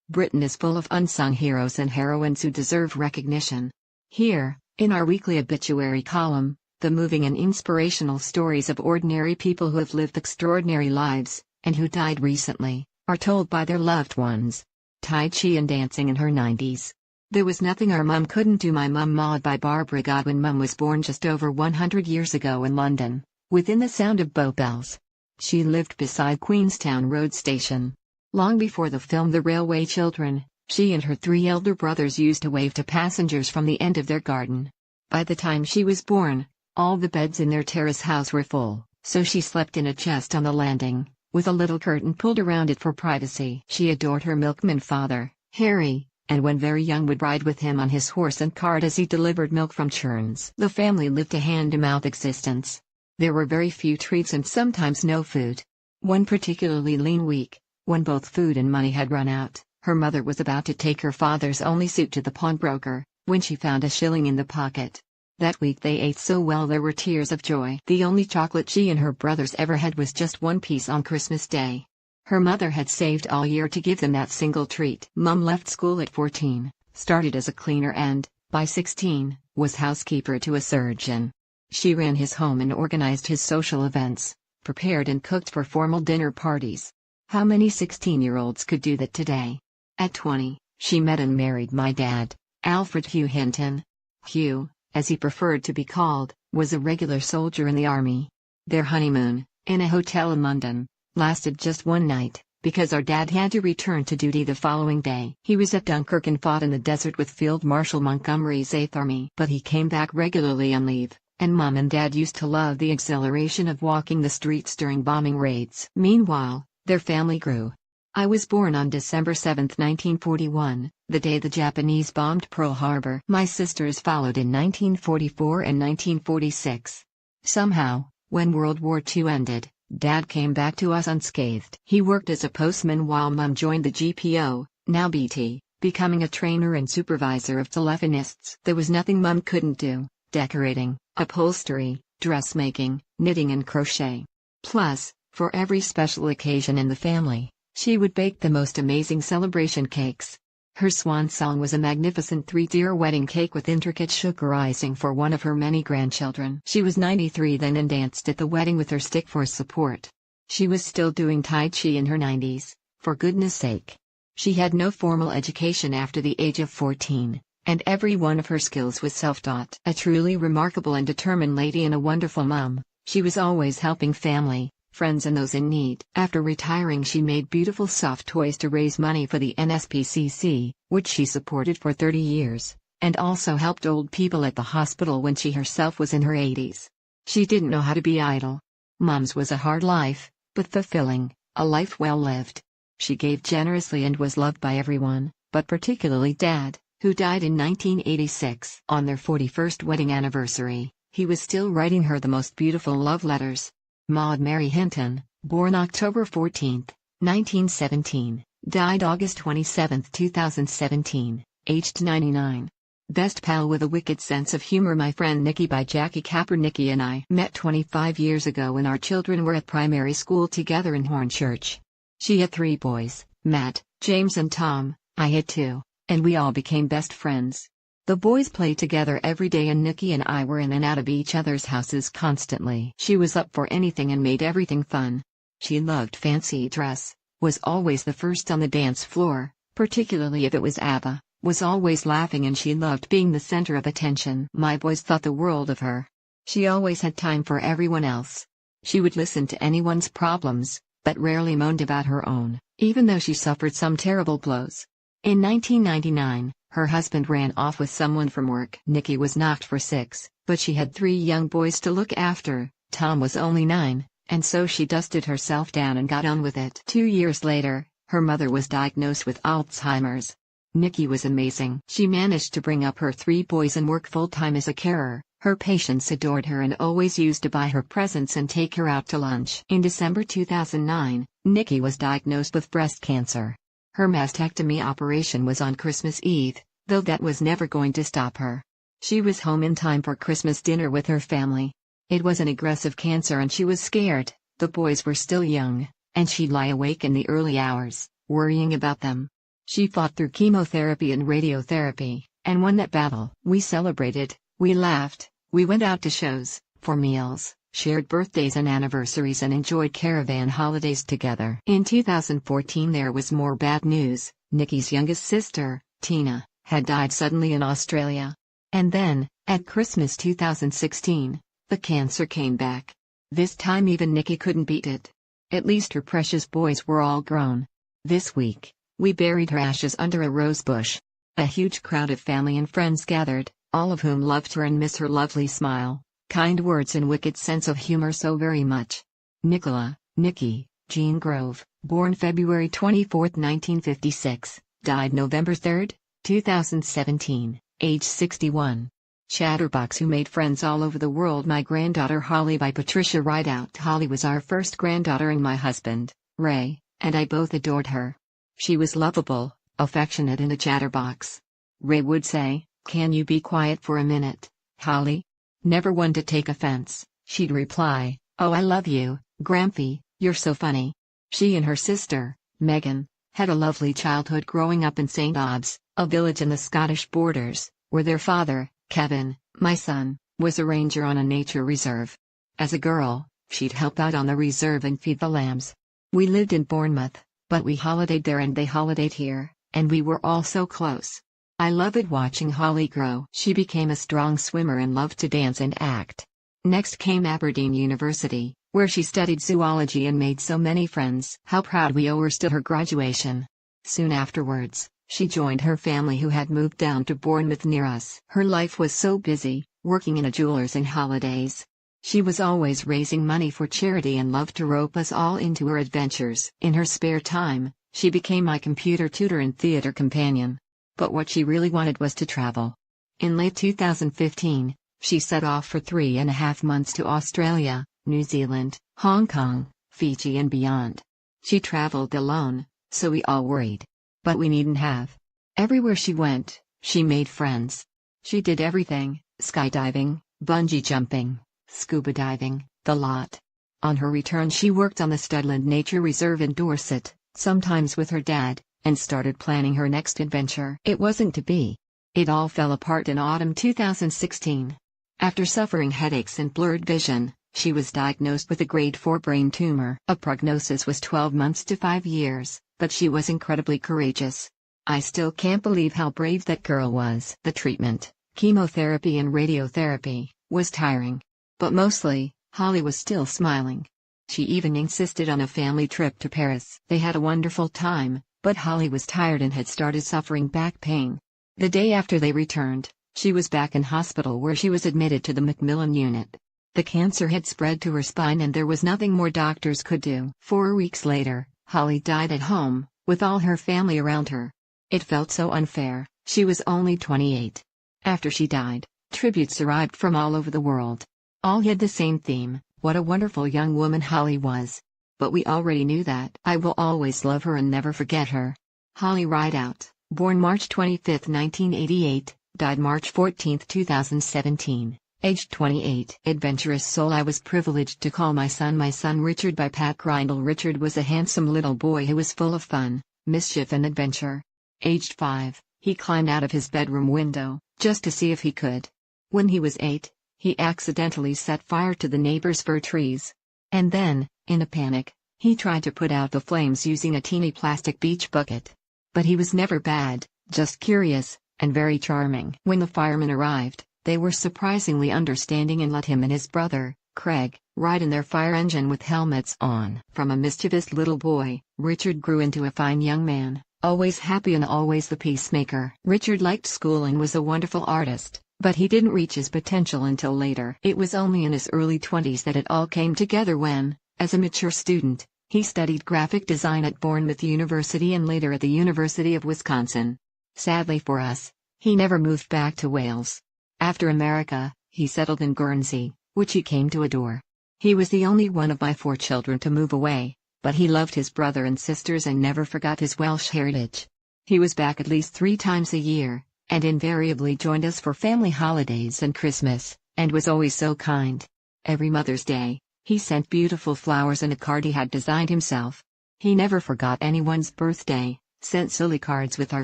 Britain is full of unsung heroes and heroines who deserve recognition. Here, in our weekly obituary column, the moving and inspirational stories of ordinary people who have lived extraordinary lives, and who died recently, are told by their loved ones. Tai Chi and dancing in her 90s. There was nothing our mum couldn't do. My Mum Maud by Barbara Godwin Mum was born just over 100 years ago in London, within the sound of boat bells. She lived beside Queenstown Road station. Long before the film The Railway Children, she and her 3 elder brothers used to wave to passengers from the end of their garden. By the time she was born, all the beds in their terrace house were full, so she slept in a chest on the landing, with a little curtain pulled around it for privacy. She adored her milkman father, Harry, and when very young would ride with him on his horse and cart as he delivered milk from churns. The family lived a hand-to-mouth existence. There were very few treats and sometimes no food. One particularly lean week, when both food and money had run out, her mother was about to take her father's only suit to the pawnbroker, when she found a shilling in the pocket. That week they ate so well there were tears of joy. The only chocolate she and her brothers ever had was just one piece on Christmas Day. Her mother had saved all year to give them that single treat. Mum left school at 14, started as a cleaner and, by 16, was housekeeper to a surgeon. She ran his home and organized his social events, prepared and cooked for formal dinner parties. How many 16-year-olds could do that today? At 20, she met and married my dad, Alfred Hugh Hinton. Hugh, as he preferred to be called, was a regular soldier in the army. Their honeymoon, in a hotel in London, lasted just one night, because our dad had to return to duty the following day. He was at Dunkirk and fought in the desert with Field Marshal Montgomery's 8th Army. But he came back regularly on leave, and Mum and Dad used to love the exhilaration of walking the streets during bombing raids. Meanwhile, their family grew. I was born on December 7, 1941, the day the Japanese bombed Pearl Harbor. My sisters followed in 1944 and 1946. Somehow, when World War II ended, Dad came back to us unscathed. He worked as a postman while Mum joined the GPO, now BT, becoming a trainer and supervisor of telephonists. There was nothing Mum couldn't do: decorating, upholstery, dressmaking, knitting and crochet. Plus, for every special occasion in the family, she would bake the most amazing celebration cakes. Her swan song was a magnificent 3-tier wedding cake with intricate sugar icing for one of her many grandchildren. She was 93 then and danced at the wedding with her stick for support. She was still doing Tai Chi in her 90s, for goodness sake. She had no formal education after the age of 14, and every one of her skills was self-taught. A truly remarkable and determined lady and a wonderful mum, she was always helping family, friends and those in need. After retiring she made beautiful soft toys to raise money for the NSPCC, which she supported for 30 years, and also helped old people at the hospital when she herself was in her 80s. She didn't know how to be idle. Mum's was a hard life, but fulfilling, a life well lived. She gave generously and was loved by everyone, but particularly Dad, who died in 1986. On their 41st wedding anniversary, he was still writing her the most beautiful love letters. Maud Mary Hinton, born October 14, 1917, died August 27, 2017, aged 99. Best pal with a wicked sense of humor. My Friend Nikki by Jackie Capper. Nikki and I met 25 years ago when our children were at primary school together in Hornchurch. She had 3 boys, Matt, James and Tom, I had 2, and we all became best friends. The boys played together every day and Nikki and I were in and out of each other's houses constantly. She was up for anything and made everything fun. She loved fancy dress, was always the first on the dance floor, particularly if it was ABBA, was always laughing and she loved being the center of attention. My boys thought the world of her. She always had time for everyone else. She would listen to anyone's problems, but rarely moaned about her own, even though she suffered some terrible blows. In 1999, her husband ran off with someone from work. Nikki was knocked for 6, but she had 3 young boys to look after. Tom was only 9, and so she dusted herself down and got on with it. 2 years later, her mother was diagnosed with Alzheimer's. Nikki was amazing. She managed to bring up her 3 boys and work full-time as a carer. Her patients adored her and always used to buy her presents and take her out to lunch. In December 2009, Nikki was diagnosed with breast cancer. Her mastectomy operation was on Christmas Eve, though that was never going to stop her. She was home in time for Christmas dinner with her family. It was an aggressive cancer and she was scared. The boys were still young, and she'd lie awake in the early hours, worrying about them. She fought through chemotherapy and radiotherapy, and won that battle. We celebrated, we laughed, we went out to shows, for meals, shared birthdays and anniversaries and enjoyed caravan holidays together. In 2014 there was more bad news. Nikki's youngest sister, Tina, had died suddenly in Australia. And then, at Christmas 2016, the cancer came back. This time even Nikki couldn't beat it. At least her precious boys were all grown. This week, we buried her ashes under a rose bush. A huge crowd of family and friends gathered, all of whom loved her and miss her lovely smile, kind words and wicked sense of humor so very much. Nikki, Jean Grove, born February 24, 1956, died November 3, 2017, age 61. Chatterbox who made friends all over the world. My granddaughter Holly by Patricia Rideout. Holly was our first granddaughter and my husband, Ray, and I both adored her. She was lovable, affectionate and a chatterbox. Ray would say, "Can you be quiet for a minute, Holly?" Never one to take offense, she'd reply, "Oh, I love you, Grampy, you're so funny." She and her sister, Megan, had a lovely childhood growing up in St. Aubs, a village in the Scottish borders, where their father, Kevin, my son, was a ranger on a nature reserve. As a girl, she'd help out on the reserve and feed the lambs. We lived in Bournemouth, but we holidayed there and they holidayed here, and we were all so close. I loved watching Holly grow. She became a strong swimmer and loved to dance and act. Next came Aberdeen University, where she studied zoology and made so many friends. How proud we are still her graduation. Soon afterwards, she joined her family who had moved down to Bournemouth near us. Her life was so busy, working in a jeweler's and holidays. She was always raising money for charity and loved to rope us all into her adventures. In her spare time, she became my computer tutor and theater companion. But what she really wanted was to travel. In late 2015, she set off for 3.5 months to Australia, New Zealand, Hong Kong, Fiji and beyond. She traveled alone, so we all worried. But we needn't have. Everywhere she went, she made friends. She did everything: skydiving, bungee jumping, scuba diving, the lot. On her return she worked on the Studland Nature Reserve in Dorset, sometimes with her dad, and started planning her next adventure. It wasn't to be. It all fell apart in autumn 2016. After suffering headaches and blurred vision, she was diagnosed with a grade 4 brain tumor. A prognosis was 12 months to 5 years, but she was incredibly courageous. I still can't believe how brave that girl was. The treatment, chemotherapy and radiotherapy, was tiring. But mostly, Holly was still smiling. She even insisted on a family trip to Paris. They had a wonderful time, but Holly was tired and had started suffering back pain. The day after they returned, she was back in hospital where she was admitted to the Macmillan unit. The cancer had spread to her spine and there was nothing more doctors could do. 4 weeks later, Holly died at home, with all her family around her. It felt so unfair. She was only 28. After she died, tributes arrived from all over the world. All had the same theme: what a wonderful young woman Holly was. But we already knew that. I will always love her and never forget her. Holly Rideout, born March 25, 1988, died March 14, 2017, aged 28. Adventurous soul. I was privileged to call my son Richard by Pat Grindle. Richard was a handsome little boy who was full of fun, mischief and adventure. Aged 5, he climbed out of his bedroom window, just to see if he could. When he was 8, he accidentally set fire to the neighbor's fir trees. And then, in a panic, he tried to put out the flames using a teeny plastic beach bucket. But he was never bad, just curious, and very charming. When the firemen arrived, they were surprisingly understanding and let him and his brother, Craig, ride in their fire engine with helmets on. From a mischievous little boy, Richard grew into a fine young man, always happy and always the peacemaker. Richard liked school and was a wonderful artist, but he didn't reach his potential until later. It was only in his early 20s that it all came together when, as a mature student, he studied graphic design at Bournemouth University and later at the University of Wisconsin. Sadly for us, he never moved back to Wales. After America, he settled in Guernsey, which he came to adore. He was the only one of my 4 children to move away, but he loved his brother and sisters and never forgot his Welsh heritage. He was back at least 3 times a year, and invariably joined us for family holidays and Christmas, and was always so kind. Every Mother's Day, he sent beautiful flowers and a card he had designed himself. He never forgot anyone's birthday, sent silly cards with our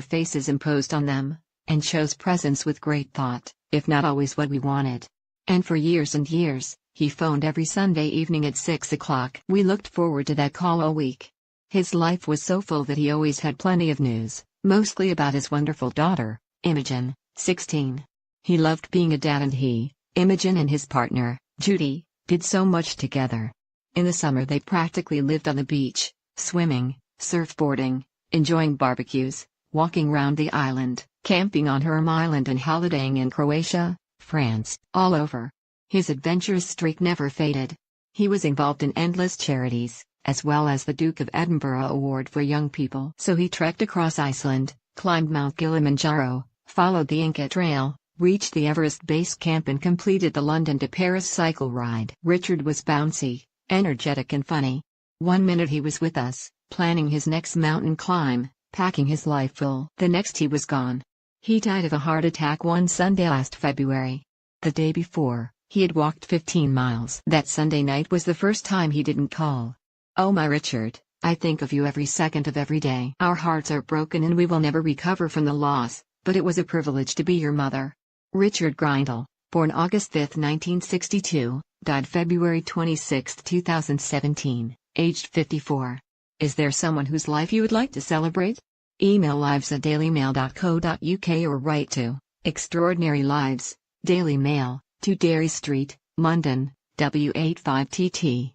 faces imposed on them, and chose presents with great thought, if not always what we wanted. And for years and years, he phoned every Sunday evening at 6 o'clock. We looked forward to that call all week. His life was so full that he always had plenty of news, mostly about his wonderful daughter, Imogen, 16. He loved being a dad, and he, Imogen, and his partner, Judy, did so much together. In the summer they practically lived on the beach, swimming, surfboarding, enjoying barbecues, walking round the island, camping on Herm Island, and holidaying in Croatia, France, all over. His adventurous streak never faded. He was involved in endless charities, as well as the Duke of Edinburgh Award for Young People. So he trekked across Iceland, climbed Mount Kilimanjaro, followed the Inca Trail, reached the Everest Base Camp, and completed the London to Paris cycle ride. Richard was bouncy, energetic, and funny. One minute he was with us, planning his next mountain climb, packing his life full. The next he was gone. He died of a heart attack one Sunday last February. The day before, he had walked 15 miles. That Sunday night was the first time he didn't call. Oh my Richard, I think of you every second of every day. Our hearts are broken and we will never recover from the loss, but it was a privilege to be your mother. Richard Grindle, born August 5, 1962, died February 26, 2017, aged 54. Is there someone whose life you would like to celebrate? Email lives@dailymail.co.uk or write to Extraordinary Lives, Daily Mail, 2 Derry Street, London, W85TT.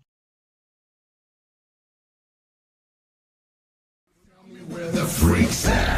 Where the freaks at?